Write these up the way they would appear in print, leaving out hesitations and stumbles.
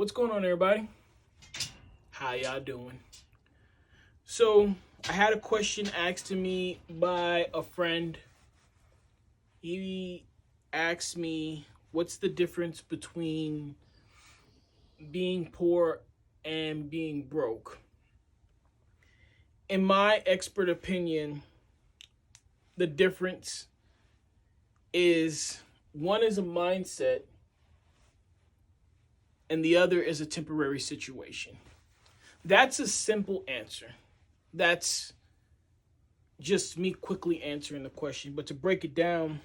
What's going on, everybody? How y'all doing? So, I had a question asked to me by a friend. He asked me, what's the difference between being poor and being broke? In my expert opinion, the difference is one is a mindset and the other is a temporary situation. That's a simple answer. That's just me quickly answering the question. But to break it down,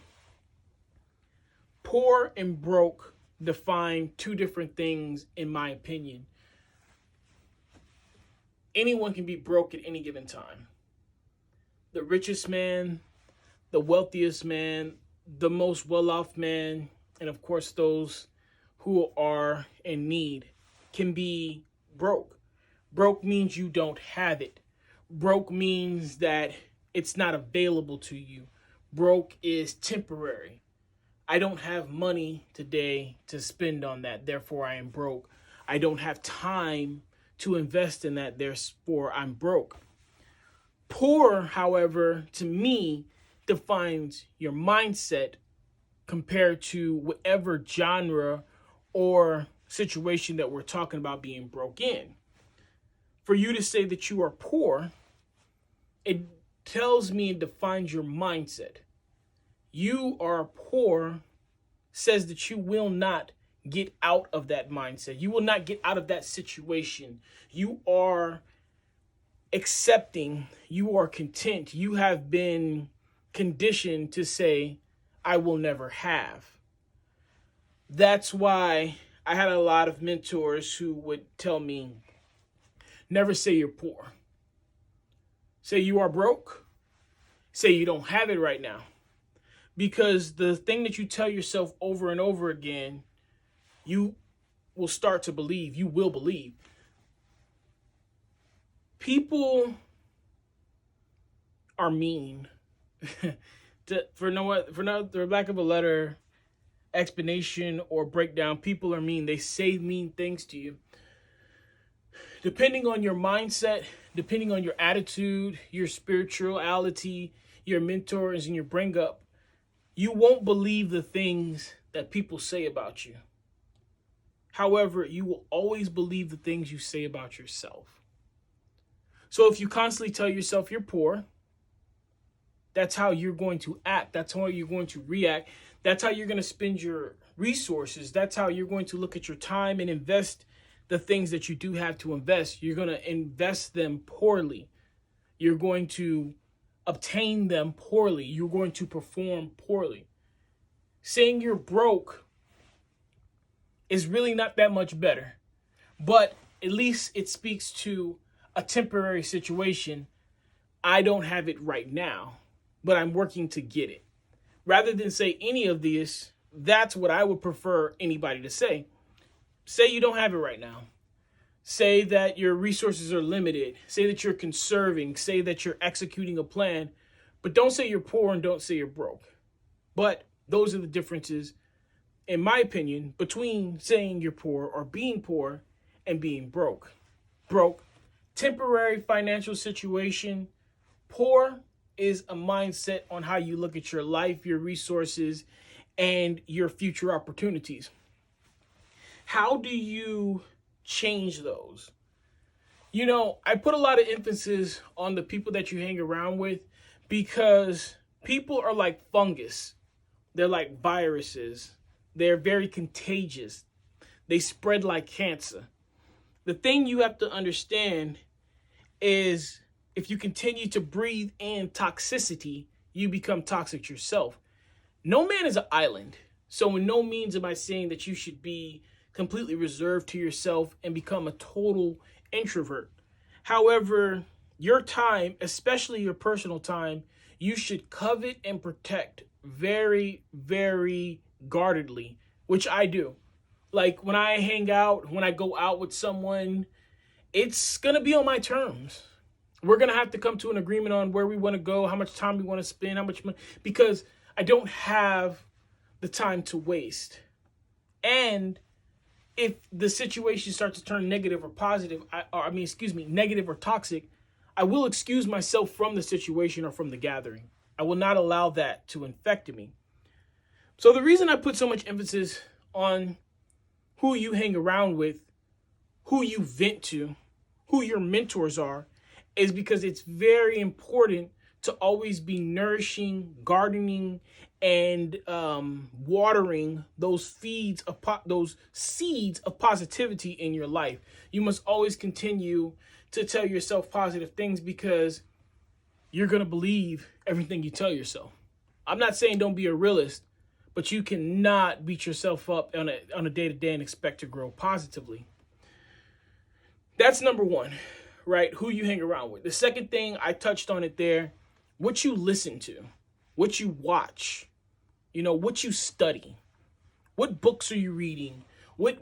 poor and broke define two different things, in my opinion. Anyone can be broke at any given time. The richest man, the wealthiest man, the most well-off man, and of course those who are in need can be broke. Broke means you don't have it. Broke means that it's not available to you. Broke is temporary. I don't have money today to spend on that, therefore I am broke. I don't have time to invest in that, therefore I'm broke. Poor, however, to me, defines your mindset compared to whatever genre or situation that we're talking about being broke in. For you to say that you are poor, it tells me and defines your mindset. You are poor says that you will not get out of that mindset. You will not get out of that situation. You are accepting, you are content. You have been conditioned to say, I will never have. That's why I had a lot of mentors who would tell me, never say you're poor. Say you are broke. Say you don't have it right now. Because the thing that you tell yourself over and over again, you will start to believe. You will believe. People are mean. For lack of a better explanation or breakdown, people are mean. They say mean things to you. Depending on your mindset, depending on your attitude, your spirituality, your mentors, and your bring up, you won't believe the things that people say about you. However, you will always believe the things you say about yourself. So if you constantly tell yourself you're poor, that's how you're going to act. That's how you're going to react. That's how you're going to spend your resources. That's how you're going to look at your time and invest the things that you do have to invest. You're going to invest them poorly. You're going to obtain them poorly. You're going to perform poorly. Saying you're broke is really not that much better, but at least it speaks to a temporary situation. I don't have it right now, but I'm working to get it. Rather than say any of this, that's what I would prefer anybody to say. Say you don't have it right now. Say that your resources are limited. Say that you're conserving. Say that you're executing a plan. But don't say you're poor and don't say you're broke. But those are the differences, in my opinion, between saying you're poor or being poor and being broke. Broke, temporary financial situation. Poor is a mindset on how you look at your life, your resources, and your future opportunities. How do you change those? You know, I put a lot of emphasis on the people that you hang around with because people are like fungus. They're like viruses. They're very contagious. They spread like cancer. The thing you have to understand is if you continue to breathe in toxicity, you become toxic yourself. No man is an island. So in no means am I saying that you should be completely reserved to yourself and become a total introvert. However, your time, especially your personal time, you should covet and protect very, very guardedly, which I do. Like when I hang out, when I go out with someone, it's going to be on my terms. We're going to have to come to an agreement on where we want to go, how much time we want to spend, how much money, because I don't have the time to waste. And if the situation starts to turn negative or positive, negative or toxic, I will excuse myself from the situation or from the gathering. I will not allow that to infect me. So the reason I put so much emphasis on who you hang around with, who you vent to, who your mentors are, is because it's very important to always be nourishing, gardening, and watering those seeds of positivity in your life. You must always continue to tell yourself positive things because you're going to believe everything you tell yourself. I'm not saying don't be a realist, but you cannot beat yourself up on a day-to-day and expect to grow positively. That's number one, right? Who you hang around with. The second thing, I touched on it there, what you listen to, what you watch, what you study, what books are you reading, what